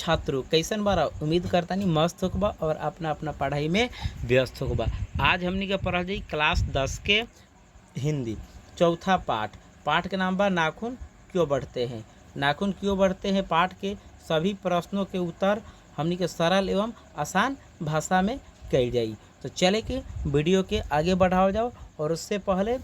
छात्रों, कैसन बारा? उम्मीद करता नहीं मस्त होकबा और अपना अपना पढ़ाई में व्यस्त होकबा। आज हमनी के पढ़ल जाई क्लास 10 के हिंदी चौथा पाठ। पाठ के नाम बा नाखून क्यों बढ़ते हैं। नाखून क्यों बढ़ते हैं पाठ के सभी प्रश्नों के उत्तर हमनी के सरल एवं आसान भाषा में कल जाई। तो चले कि वीडियो के आगे बढ़ाओ जाओ, और उससे पहले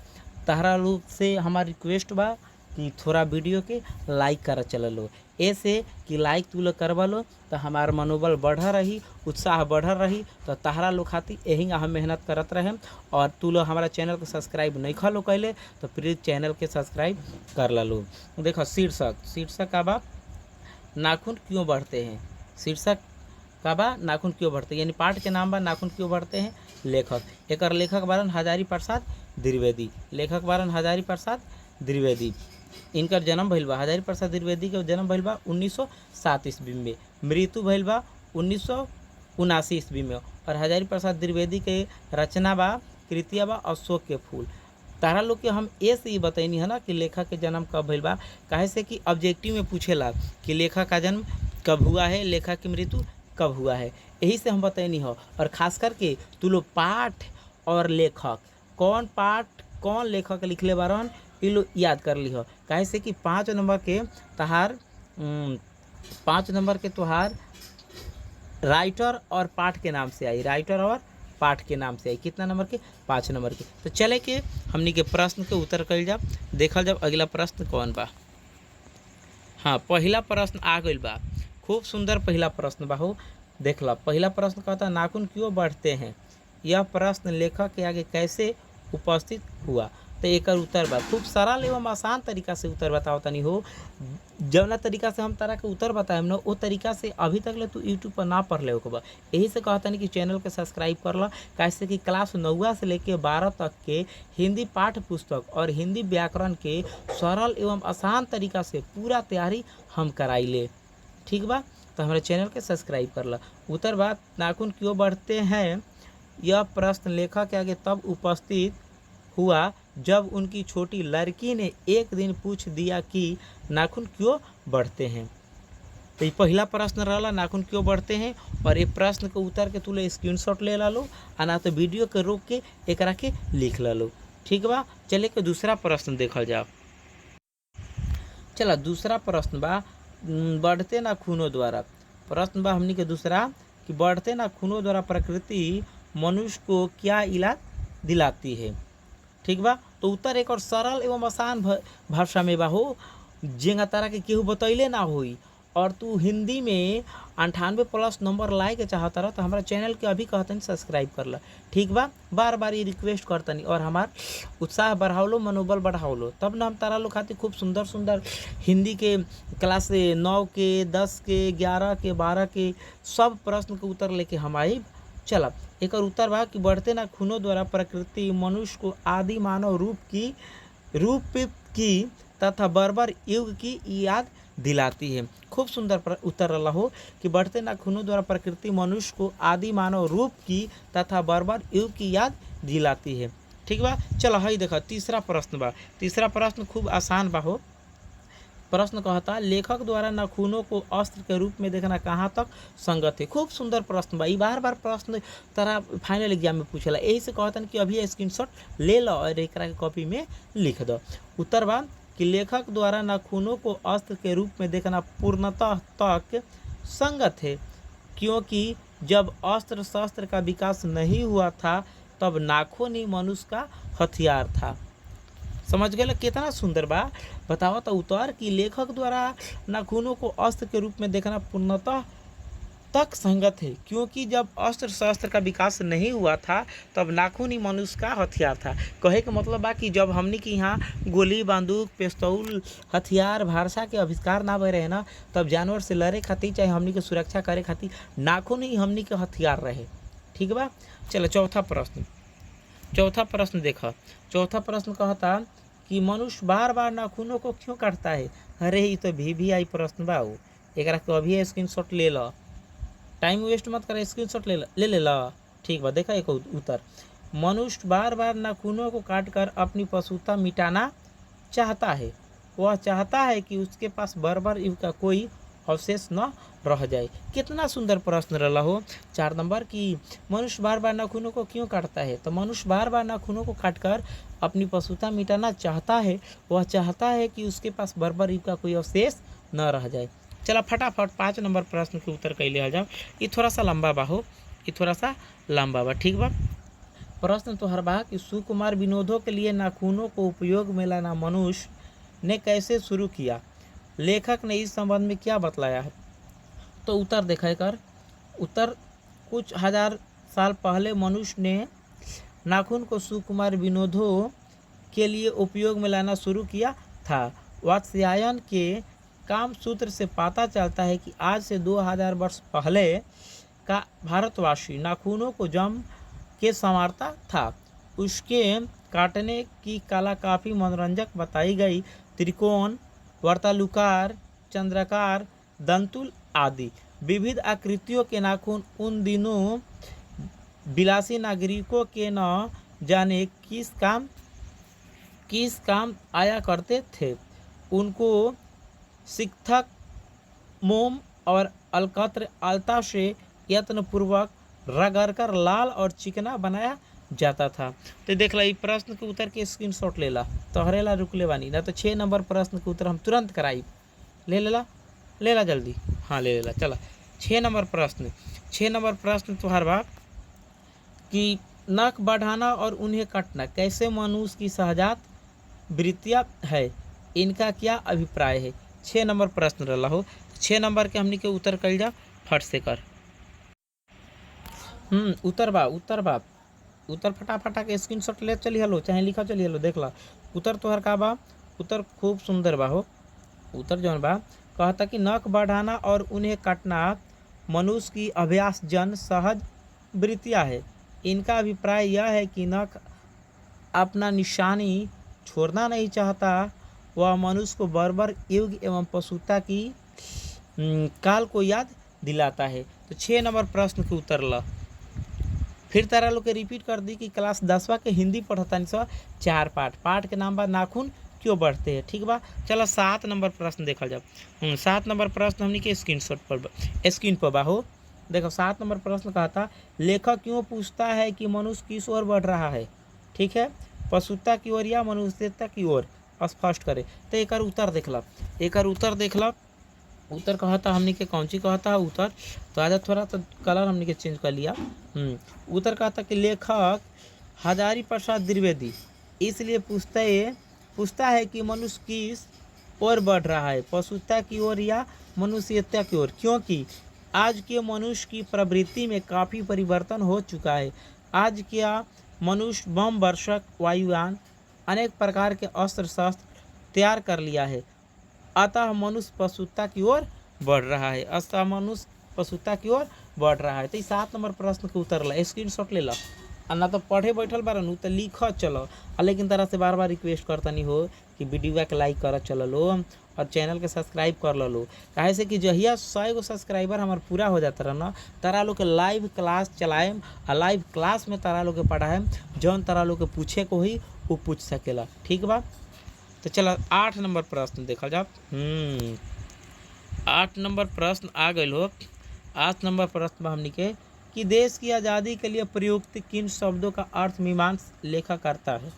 तहरा लोग से हमारी रिक्वेस्ट बा कि थोड़ा वीडियो के लाइक कर चल लो। ऐसे कि लाइक तू लोग करवा लो तो हमार मनोबल बढ़ रही, उत्साह बढ़ रही। तो तहरा लोग खातिर यही हम मेहनत करत रहे। और तू लोग हमारा चैनल को सब्सक्राइब नहीं खा लो कैले तो प्लीज़ चैनल के सब्सक्राइब कर लो। देखो शीर्षक का बा नाखून क्यों बढ़ते हैं। शीर्षक का बा नाखून क्यों बढ़ते हैं, यानी पाठ के नाम बा नाखून क्यों बढ़ते हैं। लेखक बारन हजारी प्रसाद द्विवेदी। लेखक बारन हजारी प्रसाद द्विवेदी। इनकर जन्म भइल बा, हजारी प्रसाद द्विवेदी के जन्म भइल बा 1907 ईस्वी में। मृत्यु भइल बा 1979 ईस्वी में। और हजारी प्रसाद द्विवेदी के रचना बा कृतिया बा अशोक के फूल। तारा लोग के हम ए से ही बतैनी है ना कि लेखक के जन्म कब भइल बा, काहे से कि ऑब्जेक्टिव में पूछेला कि लेखक का जन्म कब हुआ है, लेखक की मृत्यु कब हुआ है, यही से हम बतैनी हो। और खास करके तू लोग पाठ और लेखक, कौन पाठ कौन लेखक लिखले बारन ये लोग याद कर ली हो। काहे से कि 5 नंबर के तोहार राइटर और पाठ के नाम से आई। राइटर और पाठ के नाम से आई। कितना नंबर के? 5 नंबर के। तो चले के हमनी के प्रश्न के उत्तर कल जाओ, देखल जाओ अगला प्रश्न कौन बा। हाँ, पहला प्रश्न आ गई बा। खूब सुंदर पहला प्रश्न बा हो। देख लो, पहला प्रश्न कहता नाखून क्यों बढ़ते हैं। यह प्रश्न लेखक के आगे कैसे उपस्थित हुआ। तो एक उत्तर बा खूब सरल एवं आसान तरीका से उत्तर बताओ तनी हो। जौना तरीका से हम तरह के उत्तर बताएम ना, वो तरीका से अभी तक ले तू यूट्यूब पर ना पढ़ ले बा। यही से कहता नहीं कि चैनल के सब्सक्राइब कर लो। कैसे कि क्लास 9 से लेके 12 तक के हिंदी पाठ्य पुस्तक और हिंदी व्याकरण के सरल एवं आसान तरीका से पूरा तैयारी हम कराई ले। ठीक बा, तो हमारे चैनल के सब्सक्राइब कर लो। उत्तर बात नाखून क्यों बढ़ते हैं। यह प्रश्न लेखक के आगे तब उपस्थित हुआ जब उनकी छोटी लड़की ने एक दिन पूछ दिया कि नाखून क्यों बढ़ते हैं। तो ये पहला प्रश्न रहा नाखून क्यों बढ़ते हैं। और ये प्रश्न के उत्तर के तू लोग स्क्रीनशॉट ले ला लो, ना तो वीडियो के रोक के एकरा के लिख ला लो। ठीक बा, चले के दूसरा प्रश्न देखल जाओ। चला दूसरा प्रश्न बा बढ़ते नाखूनों द्वारा। प्रश्न बा हमनी के दूसरा कि बढ़ते नाखूनों द्वारा प्रकृति मनुष्य को क्या इलाज दिलाती है। ठीक बा, तो उत्तर एक और सरल एवं आसान भाषा में बा हो, जेंगा तारा के केहू बतैले ना होई। और तू हिंदी में 98+ नंबर लाए के चाहता रह तो हमारा चैनल के अभी कहतनी सब्सक्राइब कर ला। ठीक बा, बार बार ये रिक्वेस्ट करतनी और हमार उत्साह बढ़ाओ लो, मनोबल बढ़ाओ लो, तब ना हम तारा लोग खातिर खूब सुंदर सुंदर हिंदी के क्लास 9 के 10 के 11 के 12 के सब प्रश्न के उत्तर लेके हम आई। चला एक और उत्तर बा कि बढ़ते नाखूनों द्वारा प्रकृति मनुष्य को आदि मानव रूप की तथा बर्बर युग की याद दिलाती है। खूब सुंदर उत्तर रहा हो कि बढ़ते नाखूनों द्वारा प्रकृति मनुष्य को आदि मानव रूप की तथा बर्बर युग की याद दिलाती है। ठीक बा, चलो हई देखा तीसरा प्रश्न बा। तीसरा प्रश्न खूब आसान बा हो। प्रश्न कहता लेखक द्वारा नाखूनों को अस्त्र के रूप में देखना कहाँ तक संगत है। खूब सुंदर प्रश्न बा। बार बार प्रश्न तारा फाइनल एग्जाम में पूछेला, यही से कहतन कि अभी स्क्रीनशॉट ले लो और एक कॉपी में लिख दो। उत्तर बा कि लेखक द्वारा नाखूनों को अस्त्र के रूप में देखना पूर्णतः तक संगत है, क्योंकि जब अस्त्र शस्त्र का विकास नहीं हुआ था तब नाखून ही मनुष्य का हथियार था। समझ गए कितना सुंदर बा। बताओ तो उत्तर कि लेखक द्वारा नाखूनों को अस्त्र के रूप में देखना पूर्णतः तक संगत है, क्योंकि जब अस्त्र शस्त्र का विकास नहीं हुआ था तब नाखून ही मनुष्य का हथियार था। कहे के मतलब बा कि जब हमनी के यहाँ गोली बंदूक पिस्तौल हथियार भारसा के आविष्कार ना भय रहे ना, तब जानवर से लड़े खातिर चाहे हमनी के सुरक्षा करे खातिर नाखून ही हमनी के हथियार रहे। ठीक बा, चलो चौथा प्रश्न देखा। चौथा प्रश्न कहता कि मनुष्य बार बार नाखूनों को क्यों काटता है। अरे ये तो VVI प्रश्न बा, एक अभी स्क्रीनशॉट ले लो, टाइम वेस्ट मत कर, स्क्रीनशॉट ले ला। ठीक बा, देखा एक उत्तर मनुष्य बार बार नाखूनों को काटकर अपनी पशुता मिटाना चाहता है। वह चाहता है कि उसके पास बर्बर युग का कोई अवशेष न रह जाए। कितना सुंदर प्रश्न रहा हो। 4 नंबर की मनुष्य बार बार नाखूनों को क्यों काटता है? तो मनुष्य बार बार नाखूनों को काटकर अपनी पशुता मिटाना चाहता है। वह चाहता है कि उसके पास बर्बर युग का कोई अवशेष न रह जाए। चला फटाफट 5 नंबर प्रश्न के उत्तर कैले आ जाओ। ये थोड़ा सा लंबा बा हो, ये थोड़ा सा लंबा बा, ठीक बा। प्रश्न तो हर बा कि सुकुमार विनोदों के लिए नाखूनों को उपयोग में लाना मनुष्य ने कैसे शुरू किया? लेखक ने इस संबंध में क्या बतलाया है? तो उत्तर देखा कर। उत्तर कुछ हजार साल पहले मनुष्य ने नाखून को सुकुमार विनोदों के लिए उपयोग में लाना शुरू किया था। वात्स्यायन के काम सूत्र से पता चलता है कि आज से 2000 वर्ष पहले का भारतवासी नाखूनों को जम के संवारता था। उसके काटने की कला काफ़ी मनोरंजक बताई गई। त्रिकोण, वर्तालुकार, चंद्राकार, दंतुल आदि विविध आकृतियों के नाखून उन दिनों विलासी नागरिकों के न जाने किस काम आया करते थे। उनको शिक्षक मोम और अलकत्र आलता से यत्नपूर्वक रगड़कर लाल और चिकना बनाया जाता था। तो देख ला प्रश्न के उत्तर के स्क्रीनशॉट ले ला, तो हरेला रुक ले बानी ना। तो 6 नंबर प्रश्न के उत्तर हम तुरंत कराई। ले ला जल्दी, हाँ ले ला। चला 6 नंबर प्रश्न तो हर बात कि नख बढ़ाना और उन्हें काटना कैसे मनुष्य की सहजात वृत्तियाँ है, इनका क्या अभिप्राय है? 6 नंबर प्रश्न रहा हो। 6 नंबर के हमने के उत्तर कल जा फट से कर। उत्तर फटाफटा के स्क्रीनशॉट ले चली हलो, चाहे लिखा चली हलो। देख ला उत्तर तोहर का बा। उत्तर खूब सुंदर बा हो। उत्तर जौन बा कहता कि नख बढ़ाना और उन्हें काटना मनुष्य की अभ्यास जन सहज वृत्तियाँ है। इनका अभिप्राय यह है कि नख अपना निशानी छोड़ना नहीं चाहता। वह मनुष्य को बर्बर युग एवं पशुता की काल को याद दिलाता है। तो 6 नंबर प्रश्न के उत्तर ला फिर तारा लोग के रिपीट कर दी कि क्लास 10वां के हिंदी पढ़ता 4 पाठ के नाम बा नाखून क्यों बढ़ते हैं, ठीक बा। चलो 7 नंबर प्रश्न देखा जाओ। 7 नंबर प्रश्न हमने के स्क्रीन पर बा हो। देखो 7 नंबर प्रश्न कहा था लेखक क्यों पूछता है कि मनुष्य किस ओर बढ़ रहा है, ठीक है, पशुता की ओर या मनुष्यता की ओर, स्पष्ट करे। तो एक उत्तर देख ला। उत्तर कहा था हमने के कौन सी कहा था उत्तर, तो आज थोड़ा तो कलर हमने के चेंज कर लिया। उत्तर कहा था कि लेखक हजारी प्रसाद द्विवेदी इसलिए पूछता है कि मनुष्य किस ओर बढ़ रहा है, पशुता की ओर या मनुष्यता की ओर, क्योंकि आज के मनुष्य की प्रवृत्ति में काफ़ी परिवर्तन हो चुका है। आज क्या मनुष्य बम वर्षक वायुयान अनेक प्रकार के अस्त्र शस्त्र तैयार कर लिया है, अतः मनुष्य पशुता की ओर बढ़ रहा है। तो 7 नंबर प्रश्न के उत्तर ला स्क्रीनशॉट ले ला, ना तो पढ़े बैठल बारन तो लिख चलो। लेकिन तरह से बार बार रिक्वेस्ट करता नहीं हो कि वीडियो के लाइक कर चलो और चैनल के सब्सक्राइब कर लो। काहे से कि जहिया 100 गो सब्सक्राइबर हमार पूरा हो जाता रहा तारा लोग के लाइव क्लास चलाएम और लाइव क्लास में तारा लोग के पढ़ाएम, जौन तारा लोग के पूछे को ही वो पूछ सकेला, ठीक बा। तो चला 8 नंबर प्रश्न देखा जाओ। 8 नंबर प्रश्न आ गए हो। 8 नंबर प्रश्न में हमने के कि देश की आज़ादी के लिए प्रयुक्त किन शब्दों का अर्थ मीमांस लेखक करता है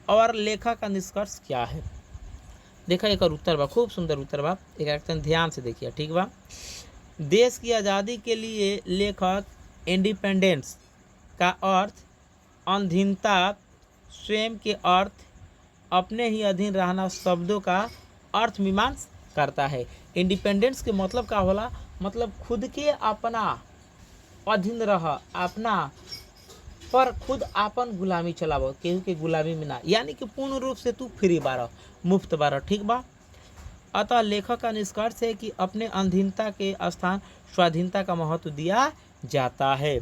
और लेखक का निष्कर्ष क्या है? देखा एक उत्तर बा, खूब सुंदर उत्तर बा, एक ध्यान से देखिए, ठीक बा। देश की आज़ादी के लिए लेखक इंडिपेंडेंस का अर्थ अधीनता, स्वयं के अर्थ अपने ही अधीन रहना शब्दों का अर्थ मीमांस करता है। इंडिपेंडेंस के मतलब का होला, मतलब खुद के अपना अधीन रह, अपना पर खुद आपन गुलामी चलाव, केहू के गुलामी में ना, यानी कि पूर्ण रूप से तू फ्री बारह, मुफ्त बारह, ठीक बा। अतः लेखक का निष्कर्ष है कि अपने अधीनता के स्थान स्वाधीनता का महत्व दिया जाता है।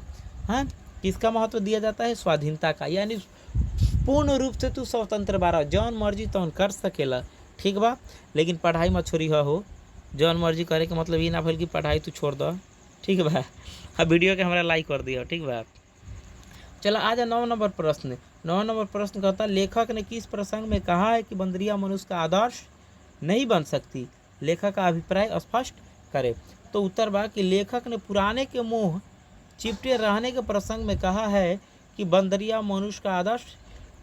हाँ, किसका महत्व दिया जाता है? स्वाधीनता का, यानी पूर्ण रूप से तू स्वतंत्र बारह, जौन मर्जी तौन कर सकेला, ठीक बा। लेकिन पढ़ाई मत छोड़ी हो, जौन मर्जी करे के मतलब ये ना भइल कि पढ़ाई तू छोड़ दो, ठीक बा। हाँ, वीडियो के हमारा लाइक कर दियो, ठीक बा। चलो आज 9 नंबर प्रश्न। 9 नंबर प्रश्न कहता लेखक ने किस प्रसंग में कहा है कि बंदरिया मनुष्य का आदर्श नहीं बन सकती, लेखक का अभिप्राय स्पष्ट करे। तो उत्तर बा कि लेखक ने पुराने के मोह चिपटे रहने के प्रसंग में कहा है कि बंदरिया मनुष्य का आदर्श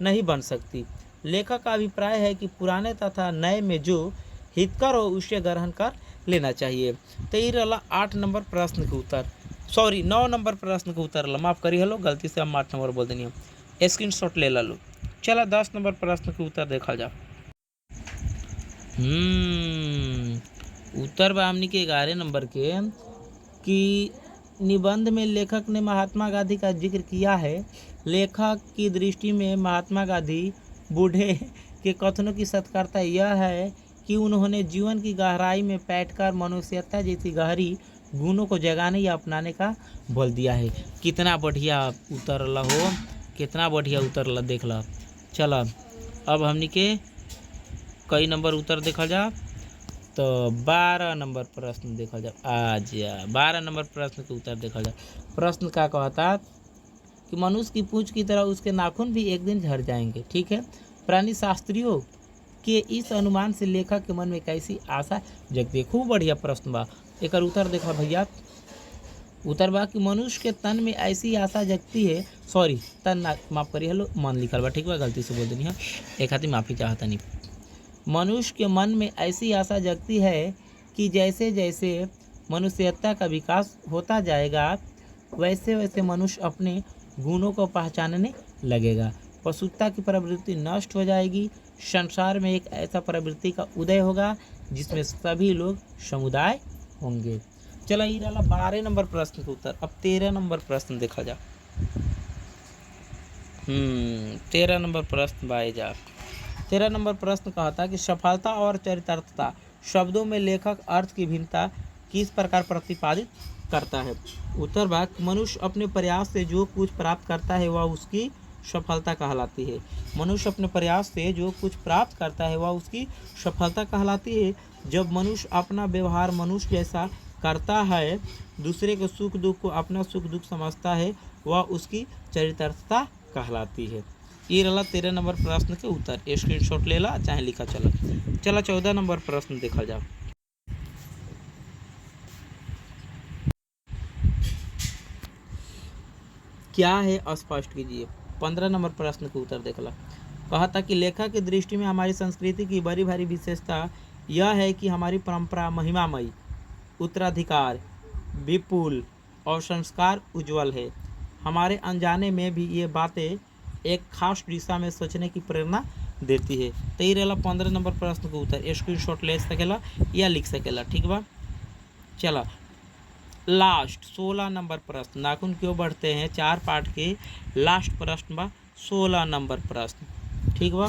नहीं बन सकती। लेखक का अभिप्राय है कि पुराने तथा नए में जो हितकर हो उसे ग्रहण कर लेना चाहिए। तो ये रहा 8 नंबर प्रश्न के उत्तर, सॉरी 9 नंबर प्रश्न के उत्तर रहा, माफ़ करी हलो, गलती से हम 8 नंबर बोल देनी हम, स्क्रीनशॉट ले लो। चला 10 नंबर प्रश्न के उत्तर देखा जा। उत्तर बा हमनी के 11 नंबर के कि निबंध में लेखक ने महात्मा गांधी का जिक्र किया है। लेखक की दृष्टि में महात्मा गांधी बूढ़े के कथनों की सत्कारता यह है कि उन्होंने जीवन की गहराई में बैठकर मनुष्यता जैसी गहरी गुणों को जगाने या अपनाने का बोल दिया है। कितना बढ़िया उतरला हो, कितना बढ़िया उतरला, देख ला। चला अब हमनी के कई नंबर उत्तर देखा जा, तो 12 नंबर प्रश्न देखा जा। आज 12 नंबर प्रश्न के उत्तर देखा जा। प्रश्न क्या कहता कि मनुष्य की पूंछ की तरह उसके नाखून भी एक दिन झड़ जाएंगे। ठीक है, प्राणी शास्त्रियों के इस अनुमान से लेखक के मन में कैसी आशा जगती है। खूब बढ़िया प्रश्न बा, एक उत्तर देखा भैया। उत्तर बा कि मनुष्य के तन में ऐसी आशा जगती है, सॉरी तन माफ करिए, हेलो मन लिखल बा, ठीक बा, गलती से बोल देनी है, एक खातिर माफ़ी चाहता नहीं। मनुष्य के मन में ऐसी आशा जगती है कि जैसे जैसे मनुष्यता का विकास होता जाएगा वैसे वैसे मनुष्य अपने गुणों को पहचानने लगेगा। पशुता की प्रवृत्ति नष्ट हो जाएगी। संसार में एक ऐसा प्रवृत्ति का उदय होगा जिसमें सभी लोग समुदाय होंगे। चलो ये रहा 12 नंबर प्रश्न के उत्तर। अब 13 नंबर प्रश्न देखा जा। 13 नंबर प्रश्न बाए जा। 13 नंबर प्रश्न कहता कि सफलता और चरितार्थता शब्दों में लेखक अर्थ की भिन्नता किस प्रकार प्रतिपादित करता है। उत्तर भाग मनुष्य अपने प्रयास से जो कुछ प्राप्त करता है वह उसकी सफलता कहलाती है। मनुष्य अपने प्रयास से जो कुछ प्राप्त करता है वह उसकी सफलता कहलाती है। जब मनुष्य अपना व्यवहार मनुष्य जैसा करता है, दूसरे के सुख दुख को अपना सुख दुख समझता है, वह उसकी चरितार्थता कहलाती है। ये रहा 13 नंबर प्रश्न के उत्तर। स्क्रीनशॉट ले ला चाहे लिखा चला 14 नंबर प्रश्न देखा जा। क्या है स्पष्ट कीजिए। 15 नंबर प्रश्न के उत्तर देख ला। कहा था कि लेखक की दृष्टि में हमारी संस्कृति की बड़ी भारी विशेषता यह है कि हमारी परंपरा महिमामयी, उत्तराधिकार विपुल और संस्कार उज्जवल है। हमारे अनजाने में भी ये बातें एक खास दिशा में सोचने की प्रेरणा देती है। तो ये रहा 15 नंबर प्रश्न के उत्तर। स्क्रीनशॉट ले सकेला या लिख सकेला, ठीक बा। चला लास्ट 16 नंबर प्रश्न, नाखून क्यों बढ़ते हैं, 4 पार्ट के लास्ट प्रश्न बा 16 नंबर प्रश्न, ठीक बा।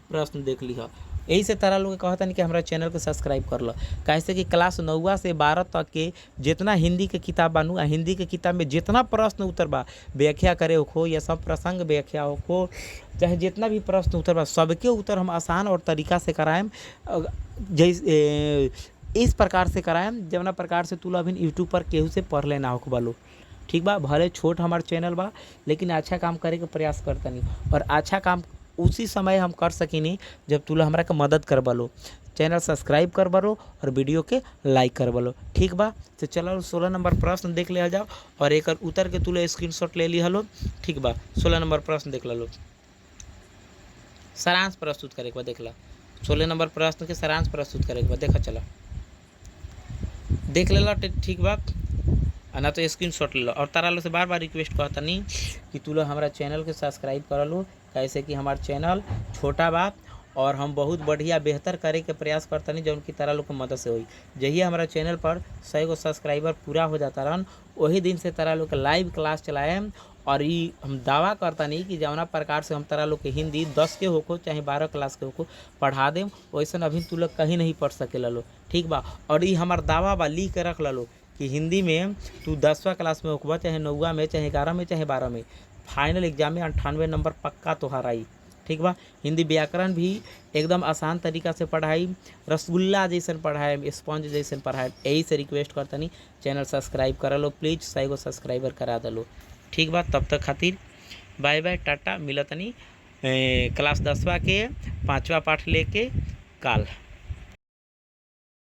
प्रश्न देख लिहा। यही से तारा लोग कहता नहीं कि हमारा चैनल को सब्सक्राइब कर लो। कैसे कि क्लास 9 से 12 तक के जितना हिंदी के किताब बानू, हिंदी के किताब में जितना प्रश्न उत्तर बा व्याख्या करे हो या सब प्रसंग व्याख्या हो, चाहे जितना भी प्रश्न उत्तर बा सबके उत्तर हम आसान और तरीका से कराएम। जैसे इस प्रकार से कराएम जवना प्रकार से तुला अभी यूट्यूब पर केहू से पढ़ लेना हो बालो, ठीक बा। भले छोट हमार चैनल बा लेकिन अच्छा काम करे के प्रयास करता नहीं, और अच्छा काम उसी समय हम कर सकिनी जब तुला हमारा के मदद कर बलो। चैनल सब्सक्राइब कर बलो और वीडियो के लाइक कर बलो, ठीक बा। तो चलो 16 नंबर प्रश्न देख लिया जाओ और एक उतर के तुले स्क्रीनशॉट ले ली हलो, ठीक बा। 16 नंबर प्रश्न देख लो, सारांश प्रस्तुत करे के बाद देख ला। 16 नंबर प्रश्न के सारांश प्रस्तुत करे के बाद देखा चला देख लेला, ठीक बा। ना तो स्क्रीनशॉट ले लो। और तारा लो से बार बार रिक्वेस्ट करता नहीं कि तू लोग हमारा चैनल के सब्सक्राइब कर लो, कैसे कि हमारा चैनल छोटा बा और हम बहुत बढ़िया बेहतर करे के प्रयास करता नहीं जो उनकी तारा लोग की मदद से हुई। जही हमारा चैनल पर 100 गो सब्सक्राइबर पूरा हो जाता रहन, वही दिन से तारा लोग के लाइव क्लास चलाए। और ये हम दावा करता नहीं कि जौना प्रकार से हम तारा लोग के हिंदी 10 के होको चाहे 12 क्लास के होको पढ़ा दें, वैसे अभी तू लोग कहीं नहीं पढ़ सके लो, ठीक बा। और ये हमार दावा बा लिख के रख लो कि हिंदी में तू 10वां क्लास में होगा चाहे 9वां में चाहे 11 में चाहे 12 में, फाइनल एग्जाम में 98 नंबर पक्का तोहार आई, ठीक बा। हिंदी व्याकरण भी एकदम आसान तरीका से पढ़ाई, रसगुल्ला जैसन पढ़ाए, स्पंज जैसन पढ़ाए। यही से रिक्वेस्ट करता नहीं चैनल सब्सक्राइब करा लो प्लीज़, 100 गो सब्सक्राइबर करा दलो, ठीक बा। तब तक खातिर बाय बाय टाटा, मिलत नहीं क्लास 10वां के 5वां पाठ लेके काल।